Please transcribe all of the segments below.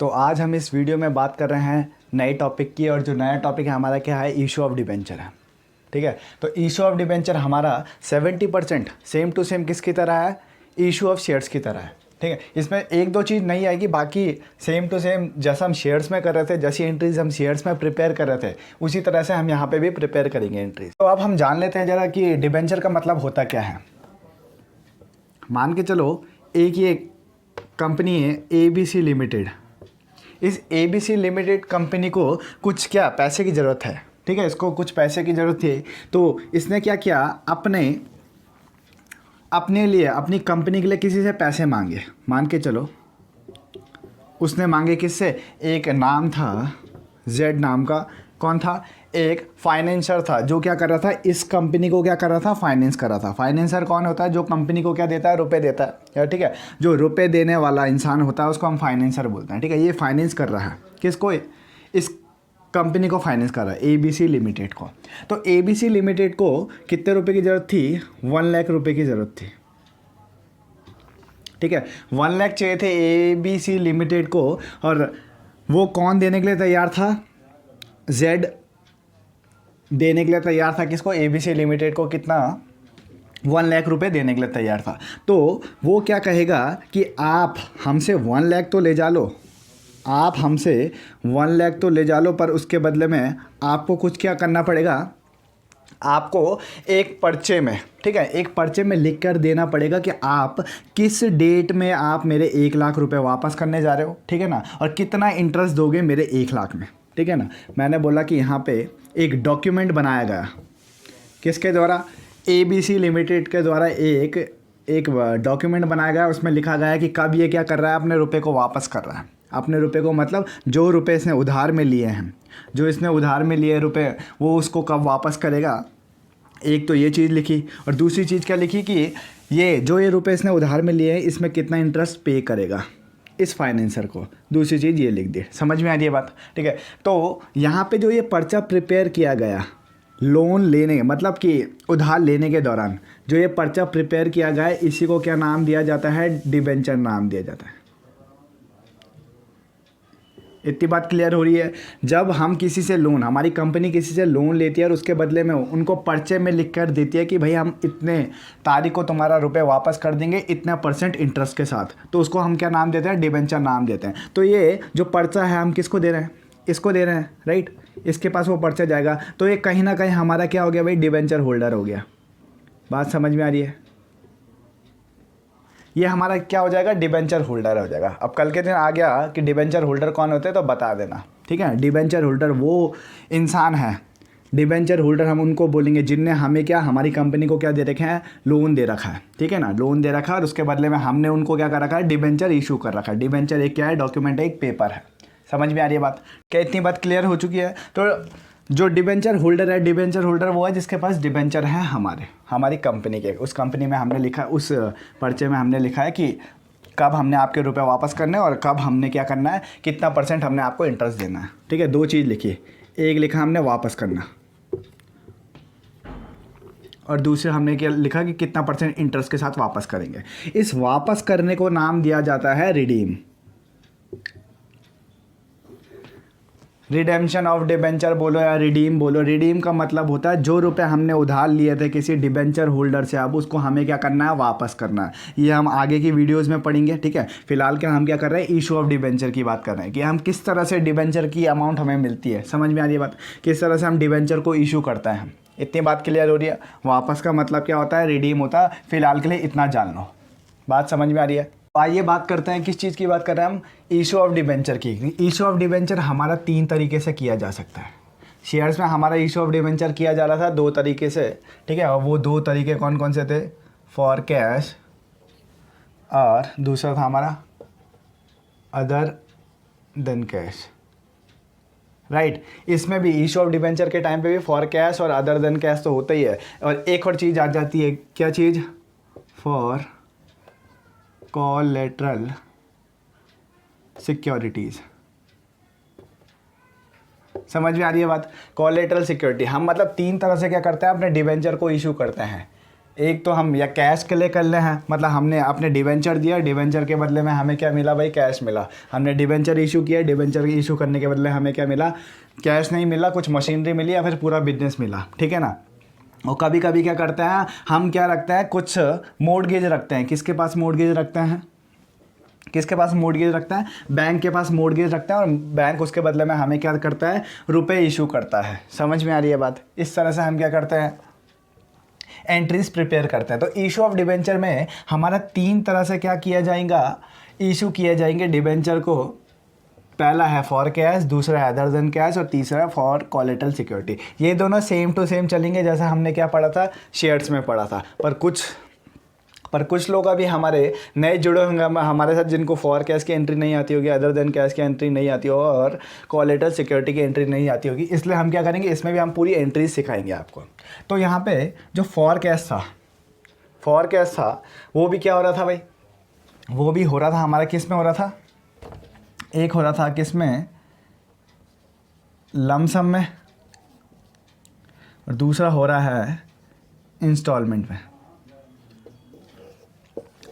तो आज हम इस वीडियो में बात कर रहे हैं नए टॉपिक की, और जो नया टॉपिक है हमारा क्या है, इशू ऑफ डिबेंचर है। ठीक है, तो इशू ऑफ डिबेंचर हमारा 70% सेम टू सेम किसकी तरह है, इशू ऑफ शेयर्स की तरह है। ठीक है, इसमें एक दो चीज़ नहीं आएगी, बाकी सेम टू सेम जैसा हम शेयर्स में कर रहे थे, जैसी एंट्रीज हम शेयर्स में प्रिपेयर कर रहे थे उसी तरह से हम यहाँ पे भी प्रिपेयर करेंगे एंट्रीज। तो अब हम जान लेते हैं ज़रा कि डिबेंचर का मतलब होता क्या है। मान के चलो एक ये कंपनी है ABC लिमिटेड। इस ABC लिमिटेड कंपनी को कुछ क्या पैसे की ज़रूरत है। ठीक है, इसको कुछ पैसे की ज़रूरत थी, तो इसने क्या किया, अपने लिए, अपनी कंपनी के लिए किसी से पैसे मांगे। मान के चलो उसने मांगे किससे, एक नाम था जेड नाम का, कौन था, एक फाइनेंसर था जो क्या कर रहा था, इस कंपनी को क्या कर रहा था, फाइनेंस कर रहा था। फाइनेंसर कौन होता है, जो कंपनी को क्या देता है, रुपए देता है यार। ठीक है, जो रुपए देने वाला इंसान होता है उसको हम फाइनेंसर बोलते हैं। ठीक है, ये फाइनेंस कर रहा है किसको, इस कंपनी को फाइनेंस कर रहा है, ABC लिमिटेड को। तो ABC लिमिटेड को कितने रुपए की ज़रूरत थी, 1 लाख रुपये की ज़रूरत थी। ठीक है, 1 लाख चाहिए थे ABC लिमिटेड को, और वो कौन देने के लिए तैयार था, जेड देने के लिए तैयार था किसको, ABC लिमिटेड को। कितना, 1 लाख रुपए देने के लिए तैयार था। तो वो क्या कहेगा कि आप हमसे 1 लाख तो ले जा लो, आप हमसे 1 लाख तो ले जा लो, पर उसके बदले में आपको कुछ क्या करना पड़ेगा, आपको एक पर्चे में, ठीक है, एक पर्चे में लिख कर देना पड़ेगा कि आप किस डेट में आप मेरे 1 लाख रुपए वापस करने जा रहे हो। ठीक है ना, और कितना इंटरेस्ट दोगे मेरे 1 लाख में। ठीक है ना, मैंने बोला कि यहाँ पे एक डॉक्यूमेंट बनाया गया, किसके द्वारा, ABC लिमिटेड के द्वारा एक डॉक्यूमेंट बनाया गया। उसमें लिखा गया है कि कब ये क्या कर रहा है, अपने रुपए को वापस कर रहा है। अपने रुपए को मतलब जो रुपए इसने उधार में लिए हैं, जो इसने उधार में लिए रुपए, वो उसको कब वापस करेगा। एक तो ये चीज़ लिखी, और दूसरी चीज़ क्या लिखी कि ये रुपए इसने उधार में लिए हैं, इसमें कितना इंटरेस्ट पे करेगा इस फाइनेंसर को। दूसरी चीज़ ये लिख दी। समझ में आ रही है बात। ठीक है, तो यहाँ पे जो ये पर्चा प्रिपेयर किया गया लोन लेने, मतलब कि उधार लेने के दौरान जो ये पर्चा प्रिपेयर किया गया है, इसी को क्या नाम दिया जाता है, डिबेंचर नाम दिया जाता है। इतनी बात क्लियर हो रही है। जब हम किसी से लोन, हमारी कंपनी किसी से लोन लेती है और उसके बदले में उनको पर्चे में लिख कर देती है कि भाई हम इतने तारीख को तुम्हारा रुपए वापस कर देंगे इतना % इंटरेस्ट के साथ, तो उसको हम क्या नाम देते हैं, डिबेंचर नाम देते हैं। तो ये जो पर्चा है हम किसको दे रहे हैं, इसको दे रहे हैं, राइट। इसके पास वो पर्चा जाएगा, तो ये कहीं ना कहीं हमारा क्या हो गया भाई, डिबेंचर होल्डर हो गया। बात समझ में आ रही है, ये हमारा क्या हो जाएगा, डिबेंचर होल्डर हो जाएगा। अब कल के दिन आ गया कि डिबेंचर होल्डर कौन होते हैं तो बता देना। ठीक है, डिबेंचर होल्डर वो इंसान है, डिबेंचर होल्डर हम उनको बोलेंगे जिनने हमें क्या, हमारी कंपनी को क्या दे रखे हैं, लोन दे रखा है। ठीक है ना, लोन दे रखा है, और उसके बदले में हमने उनको क्या कर रखा है, डिबेंचर इशू कर रखा है। डिबेंचर एक क्या है, डॉक्यूमेंट है, एक पेपर है। समझ में आ रही है बात, क्या इतनी बात क्लियर हो चुकी है। तो जो डिबेंचर होल्डर है, डिबेंचर होल्डर वो है जिसके पास डिबेंचर है हमारी कंपनी के। उस कंपनी में हमने लिखा, उस पर्चे में हमने लिखा है कि कब हमने आपके रुपए वापस करने और कब हमने क्या करना है, कितना % हमने आपको इंटरेस्ट देना है। ठीक है, दो चीज़ लिखी, एक लिखा हमने वापस करना, और दूसरे हमने क्या लिखा कि कितना % इंटरेस्ट के साथ वापस करेंगे। इस वापस करने को नाम दिया जाता है रिडीम, रिडेम्पशन ऑफ डिबेंचर बोलो या रिडीम बोलो। रिडीम का मतलब होता है जो रुपए हमने उधार लिए थे किसी डिबेंचर होल्डर से, अब उसको हमें क्या करना है, वापस करना है। ये हम आगे की वीडियोस में पढ़ेंगे। ठीक है, फिलहाल क्या हम क्या कर रहे हैं, इशू ऑफ डिबेंचर की बात कर रहे हैं कि हम किस तरह से डिबेंचर की अमाउंट हमें मिलती है। समझ में आ रही है बात, किस तरह से हम डिबेंचर को इशू करते हैं। इतनी बात क्लियर हो रही है। वापस का मतलब क्या होता है, रिडीम होता है। फिलहाल के लिए इतना जान लो, बात समझ में आ रही है। आइए बात करते हैं किस चीज़ की बात कर रहे हैं हम, इशू ऑफ डिबेंचर की। इशू ऑफ डिबेंचर हमारा 3 तरीके से किया जा सकता है। शेयर्स में हमारा इशू ऑफ डिबेंचर किया जा रहा था 2 तरीके से। ठीक है, और वो 2 तरीके कौन कौन से थे, फॉर कैश, और दूसरा था हमारा अदर देन कैश, राइट। इसमें भी इशू ऑफ डिबेंचर के टाइम पे भी फॉर कैश और अदर देन कैश तो होता ही है। और एक और चीज़ आ जाती है, क्या चीज़, फॉर कोलैटरल सिक्योरिटीज़। समझ में आ रही है बात, कोलैटरल सिक्योरिटी। हम मतलब 3 तरह से क्या करते हैं, अपने डिबेंचर को इशू करते हैं। एक तो हम या कैश के लिए कर ले हैं, मतलब हमने अपने डिवेंचर दिया, डिवेंचर के बदले में हमें क्या मिला भाई, कैश मिला। हमने डिवेंचर इशू किया, डिवेंचर इशू करने के बदले हमें क्या मिला, कैश नहीं मिला, कुछ मशीनरी मिली या फिर पूरा बिजनेस मिला, ठीक है ना। और कभी कभी क्या करते हैं हम, क्या रखते हैं, कुछ मॉर्गेज रखते हैं। किसके पास मॉर्गेज रखते हैं, किसके पास मॉर्गेज रखता है, बैंक के पास मॉर्गेज रखता है, और बैंक उसके बदले में हमें क्या करता है, रुपए इशू करता है। समझ में आ रही है बात। इस तरह से हम क्या करते हैं, एंट्रीज प्रिपेयर करते हैं। तो इशू ऑफ डिबेंचर में हमारा 3 तरह से क्या किया जाएगा, इशू किए जाएंगे डिबेंचर को। पहला है फॉर कैश, दूसरा है अदर देन कैश, और तीसरा है फॉर कोलेटरल सिक्योरिटी। ये दोनों सेम टू सेम चलेंगे, जैसा हमने क्या पढ़ा था, शेयर्स में पढ़ा था। पर कुछ लोग अभी हमारे नए जुड़े होंगे हमारे साथ, जिनको फॉर कैश की एंट्री नहीं आती होगी, अदर देन कैश की एंट्री नहीं आती होगी, और कोलेटरल सिक्योरिटी की एंट्री नहीं आती होगी। इसलिए हम क्या करेंगे, इसमें भी हम पूरी एंट्रीज सिखाएंगे आपको। तो यहाँ पे जो फॉर कैश था वो भी क्या हो रहा था भाई, वो भी हो रहा था हमारा किस में हो रहा था, एक हो रहा था किस में, लमसम में, और दूसरा हो रहा है इंस्टॉलमेंट में।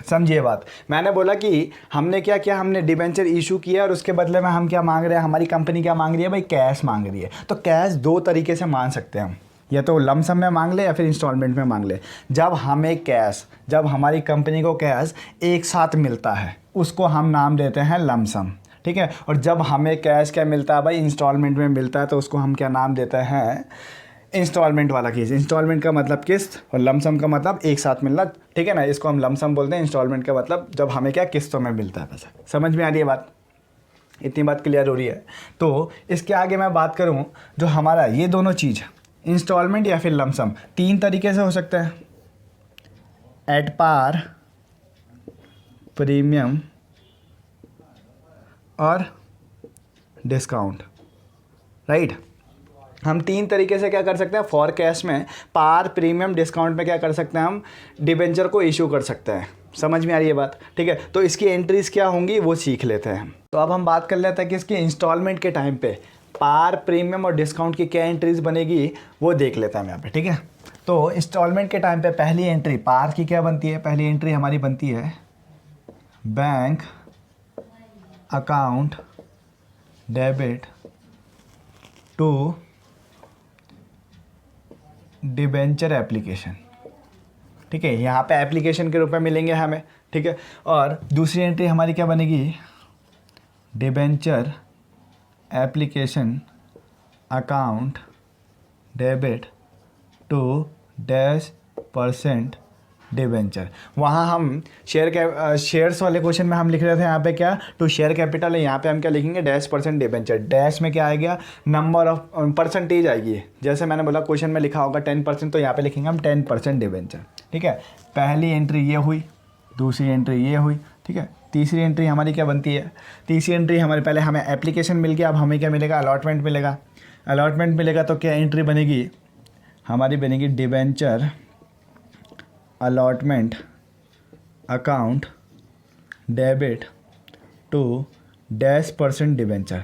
समझिए बात। मैंने बोला कि हमने क्या किया, हमने डिबेंचर इशू किया और उसके बदले में हम क्या मांग रहे हैं, हमारी कंपनी क्या मांग रही है भाई, कैश मांग रही है। तो कैश 2 तरीके से मांग सकते हैं हम, या तो लमसम में मांग ले या फिर इंस्टॉलमेंट में मांग ले। जब हमारी कंपनी को कैश एक साथ मिलता है उसको हम नाम देते हैं लमसम, ठीक है। और जब हमें कैश क्या मिलता है भाई, इंस्टॉलमेंट में मिलता है, तो उसको हम क्या नाम देते हैं, इंस्टॉलमेंट वाला केस। इंस्टॉलमेंट का मतलब किस्त और लमसम का मतलब एक साथ मिलना, ठीक है ना। इसको हम लमसम बोलते हैं। इंस्टॉलमेंट का मतलब जब हमें क्या, किस्तों में मिलता है पैसा। समझ में आ रही है बात, इतनी बात क्लियर हो रही है। तो इसके आगे मैं बात करूं, जो हमारा ये दोनों चीज़ इंस्टॉलमेंट या फिर लमसम 3 तरीके से हो सकता है, एट पार, प्रीमियम और डिस्काउंट, राइट। हम 3 तरीके से क्या कर सकते हैं, फॉर कैश में, पार, प्रीमियम, डिस्काउंट में क्या कर सकते हैं, हम डिबेंचर को इशू कर सकते हैं। समझ में आ रही है बात, ठीक है। तो इसकी एंट्रीज क्या होंगी वो सीख लेते हैं। तो अब हम बात कर लेते हैं कि इसकी इंस्टॉलमेंट के टाइम पे पार, प्रीमियम और डिस्काउंट की क्या एंट्रीज बनेगी वो देख लेते हैं यहाँ पे, ठीक है। तो इंस्टॉलमेंट के टाइम पे पहली एंट्री पार की क्या बनती है, पहली एंट्री हमारी बनती है bank account debit to debenture application, ठीक है। यहाँ पे एप्लीकेशन के रूप में मिलेंगे हमें, ठीक है। और दूसरी एंट्री हमारी क्या बनेगी, debenture application account debit to %, debenture. वहाँ हम शेयर्स वाले क्वेश्चन में हम लिख रहे थे यहाँ पे क्या, टू शेयर कैपिटल है, यहाँ पे हम क्या लिखेंगे, %, डिबेंचर। डैश में क्या आएगा, नंबर ऑफ परसेंटेज आएगी। जैसे मैंने बोला क्वेश्चन में लिखा होगा 10%, तो यहाँ पे लिखेंगे हम 10% डिबेंचर, ठीक है। पहली एंट्री ये हुई, दूसरी एंट्री ये हुई, ठीक है। तीसरी एंट्री हमारी क्या बनती है, तीसरी एंट्री हमारे, पहले हमें एप्लीकेशन मिल गया, अब हमें क्या मिलेगा, अलॉटमेंट मिलेगा। अलॉटमेंट मिलेगा तो क्या एंट्री बनेगी, हमारी बनेगी debenture allotment account debit to %, debenture,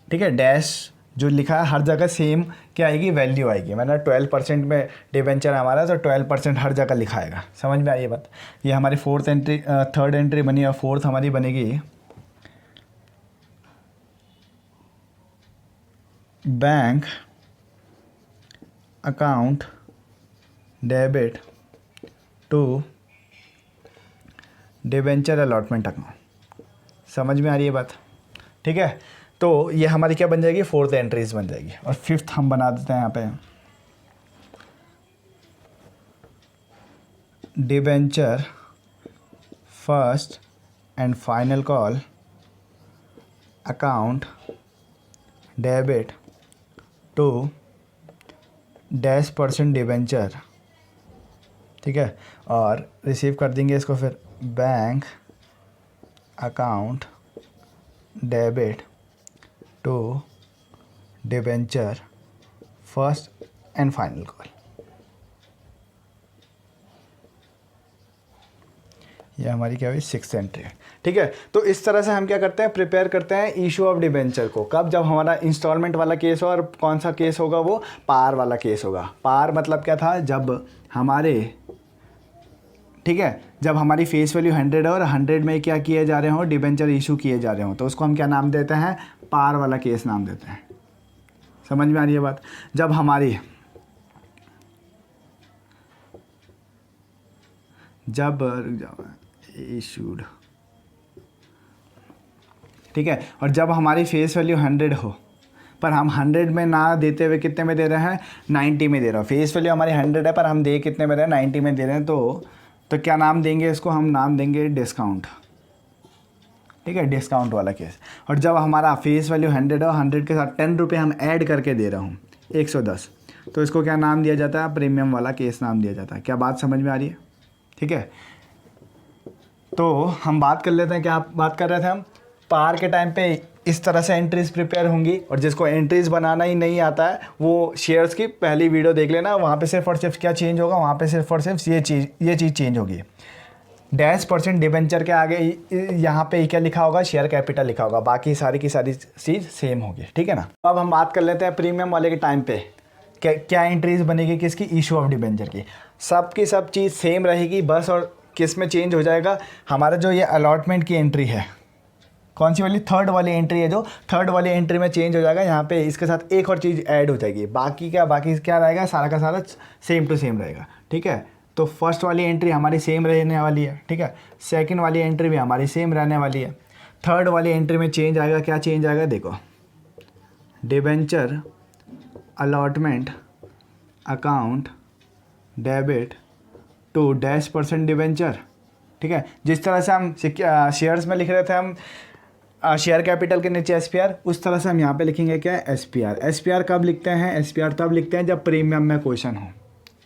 ठीक है। डैश जो लिखा है हर जगह सेम क्या आएगी, वैल्यू आएगी। मतलब 12% में डिबेंचर हमारा, तो 12% हर जगह लिखाएगा। समझ में आई ये बात। ये हमारी थर्ड एंट्री बनी, और फोर्थ हमारी बनेगी bank account debit to debenture allotment account. समझ में आ रही है बात, ठीक है। तो ये हमारी क्या बन जाएगी, 4th एंट्रीज बन जाएगी। और 5th हम बना देते हैं यहाँ पे, debenture first and final call account debit to %, debenture, ठीक है। और रिसीव कर देंगे इसको फिर bank account debit to debenture first and final call. ये हमारी क्या हुई, 6th एंट्री है, ठीक है। तो इस तरह से हम क्या करते हैं, प्रिपेयर करते हैं इशू ऑफ डिबेंचर को। कब, जब हमारा इंस्टॉलमेंट वाला केस हो, और कौन सा केस होगा वो, पार वाला केस होगा। पार मतलब क्या था, जब हमारे ठीक है, जब हमारी फेस वैल्यू 100 है और 100 में क्या किए जा रहे हो, डिबेंचर इशू किए जा रहे हो, तो उसको हम क्या नाम देते हैं, पार वाला केस नाम देते हैं। समझ में आ रही है बात। जब हमारी इशूड, ठीक है, और जब हमारी फेस वैल्यू 100 हो पर हम 100 में ना देते हुए कितने में दे रहे हैं, 90 में दे रहे हो। फेस वैल्यू हमारी 100 है पर हम दे कितने में रहे हैं, 90 में दे रहे हैं। तो क्या नाम देंगे इसको, हम नाम देंगे डिस्काउंट। ठीक है, डिस्काउंट वाला केस। और जब हमारा फेस वैल्यू 100 है, 100 के साथ 10 रुपये हम ऐड करके दे रहा हूँ, 110, तो इसको क्या नाम दिया जाता है, प्रीमियम वाला केस नाम दिया जाता है। क्या बात समझ में आ रही है? ठीक है, तो हम बात कर लेते हैं, क्या बात कर रहे थे हम, पार के टाइम पे इस तरह से एंट्रीज प्रिपेयर होंगी, और जिसको एंट्रीज बनाना ही नहीं आता है वो शेयर्स की पहली वीडियो देख लेना, वहाँ पे सिर्फ और सिर्फ क्या चेंज होगा, वहाँ पे सिर्फ और सिर्फ ये चीज़ चेंज होगी। -% डिबेंचर के आगे यहाँ पे क्या लिखा होगा, शेयर कैपिटल लिखा होगा, बाकी सारी की सारी चीज़ सेम होगी। ठीक है ना। अब हम बात कर लेते हैं प्रीमियम वाले के टाइम पे क्या एंट्रीज बनेगी, किसकी, इशू ऑफ डिबेंचर की। सब की सब चीज़ सेम रहेगी, बस और किस में चेंज हो जाएगा, हमारा जो ये अलॉटमेंट की एंट्री है, कौन सी वाली, थर्ड वाली एंट्री है, जो थर्ड वाली एंट्री में चेंज हो जाएगा। यहाँ पे इसके साथ एक और चीज़ ऐड हो जाएगी, बाकी क्या रहेगा, सारा का सारा सेम टू सेम रहेगा। ठीक है, तो फर्स्ट वाली एंट्री हमारी सेम रहने वाली है। ठीक है, सेकंड वाली एंट्री भी हमारी सेम रहने वाली है। थर्ड वाली एंट्री में चेंज आएगा, क्या चेंज आएगा, देखो, debenture allotment account debit to -% debenture. ठीक है, जिस तरह से हम शेयर्स में लिख रहे थे हम शेयर कैपिटल के नीचे SPR, उस तरह से हम यहाँ पे लिखेंगे क्या, SPR। SPR कब लिखते हैं, SPR तब लिखते हैं जब प्रीमियम में क्वेश्चन हो।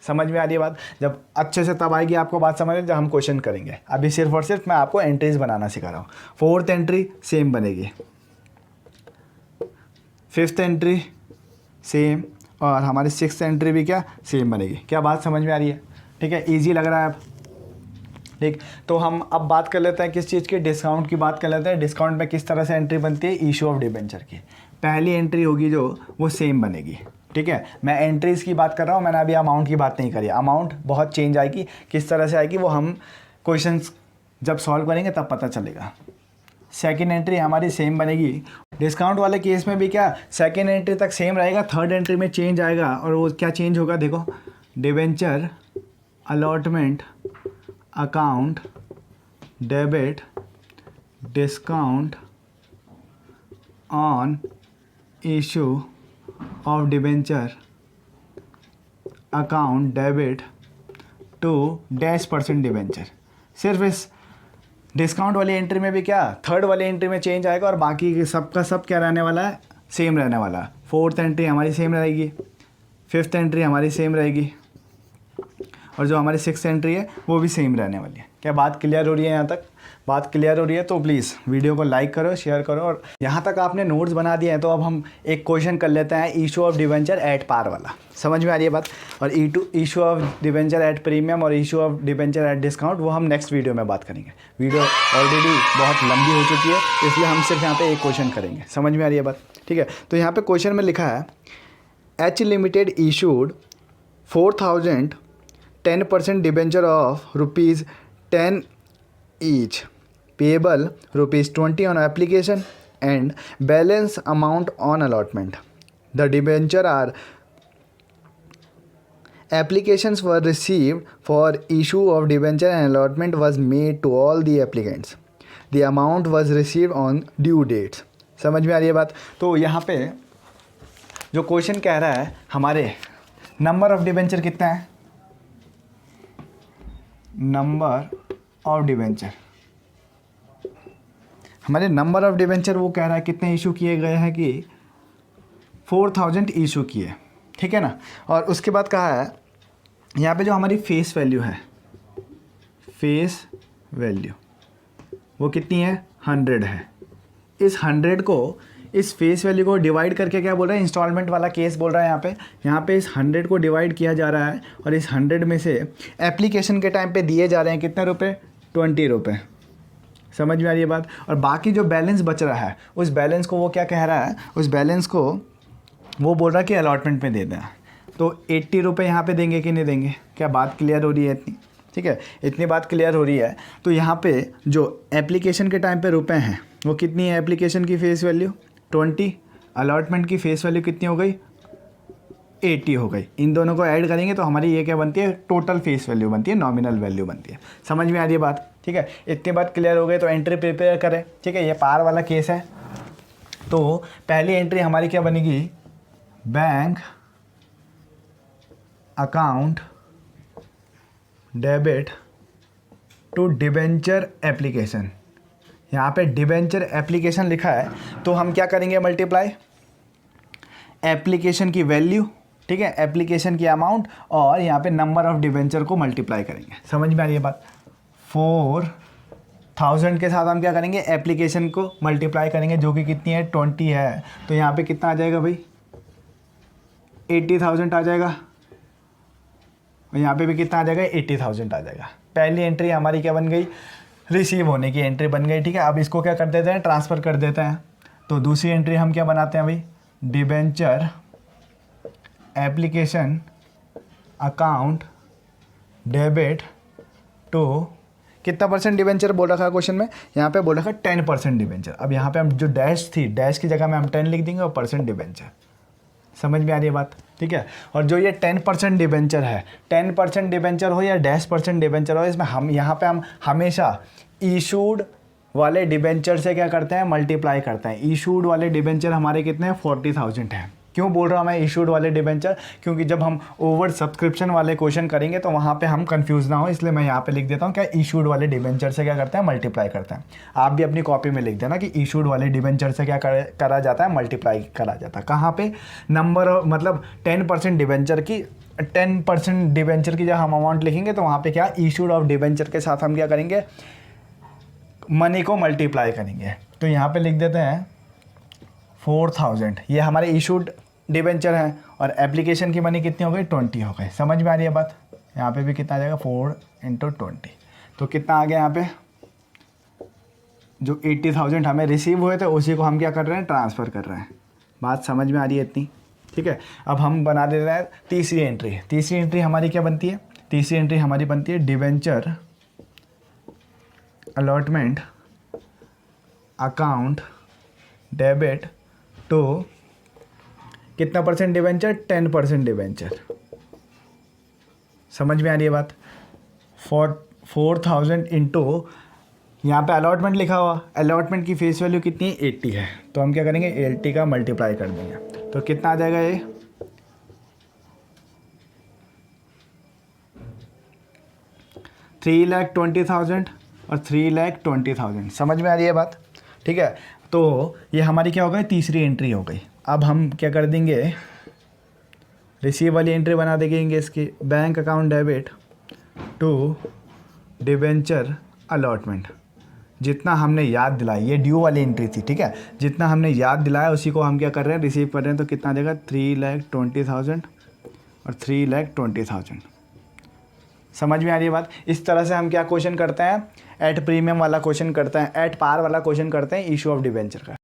समझ में आ रही है बात, जब अच्छे से तब आएगी आपको बात समझ में, जब हम क्वेश्चन करेंगे। अभी सिर्फ और सिर्फ मैं आपको एंट्रीज बनाना सिखा रहा हूँ। फोर्थ एंट्री सेम बनेगी, फिफ्थ एंट्री सेम, और हमारी सिक्स्थ एंट्री भी क्या, सेम बनेगी। क्या बात समझ में आ रही है? ठीक है, ईजी लग रहा है अब। ठीक, तो हम अब बात कर लेते हैं किस चीज़ की, डिस्काउंट की बात कर लेते हैं। डिस्काउंट में किस तरह से एंट्री बनती है, इशू ऑफ डिबेंचर की। पहली एंट्री होगी जो, वो सेम बनेगी। ठीक है, मैं एंट्रीज की बात कर रहा हूँ, मैंने अभी अमाउंट की बात नहीं करी। अमाउंट बहुत चेंज आएगी, किस तरह से आएगी वो हम क्वेश्चंस जब सॉल्व करेंगे तब पता चलेगा। सेकेंड एंट्री हमारी सेम बनेगी। डिस्काउंट वाले केस में भी क्या, सेकेंड एंट्री तक सेम रहेगा, थर्ड एंट्री में चेंज आएगा, और वो क्या चेंज होगा, देखो, debenture allotment account debit discount on issue of debenture account debit to -% debenture. सिर्फ इस डिस्काउंट वाली एंट्री में भी क्या, थर्ड वाली एंट्री में चेंज आएगा, और बाकी सब का सब क्या रहने वाला है, सेम रहने वाला है। फोर्थ एंट्री हमारी सेम रहेगी, फिफ्थ एंट्री हमारी सेम रहेगी, और जो हमारी सिक्स्थ एंट्री है वो भी सेम रहने वाली है। क्या बात क्लियर हो रही है? यहाँ तक बात क्लियर हो रही है तो प्लीज़ वीडियो को लाइक करो, शेयर करो। और यहाँ तक आपने नोट्स बना दिए हैं तो अब हम एक क्वेश्चन कर लेते हैं, issue of debenture at par वाला। समझ में आ रही है बात? और issue of debenture at premium और issue of debenture at discount वो हम नेक्स्ट वीडियो में बात करेंगे। वीडियो ऑलरेडी बहुत लंबी हो चुकी है, इसलिए हम सिर्फ यहाँ पर एक क्वेश्चन करेंगे। समझ में आ रही है बात? ठीक है, तो यहाँ पर क्वेश्चन में लिखा है, H limited issued 4000 10% debenture of ₹10 each, payable ₹20 on application and balance amount on allotment. The debenture are applications were received for issue of debenture and allotment was made to all the applicants. The amount was received on due dates. समझ में आ रही है बात? तो यहाँ पे जो क्वेश्चन कह रहा है, हमारे नंबर ऑफ डिबेंचर कितना है, नंबर ऑफ डिबेंचर, हमारे नंबर ऑफ डिबेंचर वो कह रहा है कितने इशू किए गए हैं कि 4000 इशू किए। ठीक है ना। और उसके बाद कहा है यहाँ पे जो हमारी फेस वैल्यू है, फेस वैल्यू वो कितनी है, 100 है। इस 100 को, इस फेस वैल्यू को डिवाइड करके क्या बोल रहा है, इंस्टॉलमेंट वाला केस बोल रहा है। यहाँ पे इस 100 को डिवाइड किया जा रहा है, और इस 100 में से एप्लीकेशन के टाइम पे दिए जा रहे हैं कितने रुपए, 20 रुपये। समझ में आ रही है बात? और बाकी जो बैलेंस बच रहा है, उस बैलेंस को वो क्या कह रहा है, उस बैलेंस को वो बोल रहा है कि अलॉटमेंट में दे दें। तो 80 रुपये यहाँ पे देंगे कि नहीं देंगे? क्या बात क्लियर हो रही है इतनी? ठीक है, इतनी बात क्लियर हो रही है। तो यहाँ पे जो एप्लीकेशन के टाइम पे रुपए हैं वो कितनी है, एप्लीकेशन की फेस वैल्यू 20, अलॉटमेंट की फेस वैल्यू कितनी हो गई 80 हो गई। इन दोनों को ऐड करेंगे तो हमारी ये क्या बनती है, टोटल फेस वैल्यू बनती है, नॉमिनल वैल्यू बनती है। समझ में आ रही है बात, ठीक है। इतनी बात क्लियर हो गई तो एंट्री प्रिपेयर करें, ठीक है। ये पार वाला केस है, तो पहली एंट्री हमारी क्या बनेगी, bank account debit to debenture application. यहाँ पे डिबेंचर एप्लीकेशन लिखा है तो हम क्या करेंगे, मल्टीप्लाई एप्लीकेशन की वैल्यू, ठीक है, एप्लीकेशन की अमाउंट और यहाँ पे नंबर ऑफ डिबेंचर को मल्टीप्लाई करेंगे। समझ में आ रही है बात। 4000 के साथ हम क्या करेंगे, एप्लीकेशन को मल्टीप्लाई करेंगे जो कि कितनी है 20 है। तो यहाँ पे कितना आ जाएगा भाई 80,000 आ जाएगा, और यहाँ पे भी कितना आ जाएगा 80,000 आ जाएगा। पहली एंट्री हमारी क्या बन गई, रिसीव होने की एंट्री बन गई, ठीक है। अब इसको क्या कर देते हैं, ट्रांसफ़र कर देते हैं। तो दूसरी एंट्री हम क्या बनाते हैं भाई, debenture application account debit to, कितना परसेंट डिबेंचर बोल रखा है क्वेश्चन में, यहाँ पे बोल रखा है 10% डिबेंचर। अब यहाँ पे हम जो डैश थी, डैश की जगह में हम 10 लिख देंगे और % डिबेंचर। समझ में आ रही है बात, ठीक है। और जो ये 10% डिबेंचर है, 10% डिबेंचर हो या -% डिबेंचर हो, इसमें हम यहाँ पे हम हमेशा इशूड वाले डिबेंचर से क्या करते हैं, मल्टीप्लाई करते हैं। इशूड वाले डिबेंचर हमारे कितने हैं 40,000 हैं। क्यों बोल रहा हूँ मैं इशूड वाले डिबेंचर, क्योंकि जब हम ओवर सब्सक्रिप्शन वाले क्वेश्चन करेंगे तो वहाँ पे हम कंफ्यूज ना हो, इसलिए मैं यहाँ पे लिख देता हूँ क्या, इशूड वाले डिबेंचर से क्या करते हैं, मल्टीप्लाई करते हैं। आप भी अपनी कॉपी में लिख देना कि इशूड वाले डिबेंचर से क्या करा जाता है, मल्टीप्लाई करा जाता है। कहाँ पे, नंबर मतलब 10% डिबेंचर की, 10% डिबेंचर की जब हम अमाउंट लिखेंगे तो वहाँ पे क्या, इशूड ऑफ डिबेंचर के साथ हम क्या करेंगे, मनी को मल्टीप्लाई करेंगे। तो यहाँ पे लिख देते हैं 4000, ये हमारे इशूड डिबेंचर है, और एप्लीकेशन की मनी कितनी हो गई 20 हो गई। समझ में आ रही है बात। यहाँ पे भी कितना आ जाएगा 4 × 20, तो कितना आ गया यहाँ पे, जो 80,000 हमें रिसीव हुए थे उसी को हम क्या कर रहे हैं, ट्रांसफ़र कर रहे हैं। बात समझ में आ रही है इतनी, ठीक है। अब हम बना देते हैं तीसरी एंट्री। तीसरी एंट्री हमारी क्या बनती है, तीसरी एंट्री हमारी बनती है debenture allotment account debit to, कितना % डिबेंचर, 10% डिबेंचर। समझ में आ रही है बात। 4000 इंटू, यहाँ पे अलॉटमेंट लिखा हुआ, अलॉटमेंट की फेस वैल्यू कितनी है 80 है, तो हम क्या करेंगे 80 का मल्टीप्लाई कर देंगे। तो कितना आ जाएगा ये, 3,20,000 और 3,20,000। समझ में आ रही है बात, ठीक है। तो ये हमारी क्या हो गई, तीसरी एंट्री हो गई। अब हम क्या कर देंगे, रिसीव वाली एंट्री बना देंगे इसकी, bank account debit to debenture allotment. जितना हमने याद दिलाया, ये ड्यू वाली एंट्री थी, ठीक है, जितना हमने याद दिलाया उसी को हम क्या कर रहे हैं, रिसीव कर रहे हैं। तो कितना आ जाएगा 3,20,000 और 3,20,000। समझ में आ रही है बात। इस तरह से हम क्या क्वेश्चन करते हैं, एट प्रीमियम वाला क्वेश्चन करते हैं, एट पार वाला क्वेश्चन करते हैं इशू ऑफ डिबेंचर का।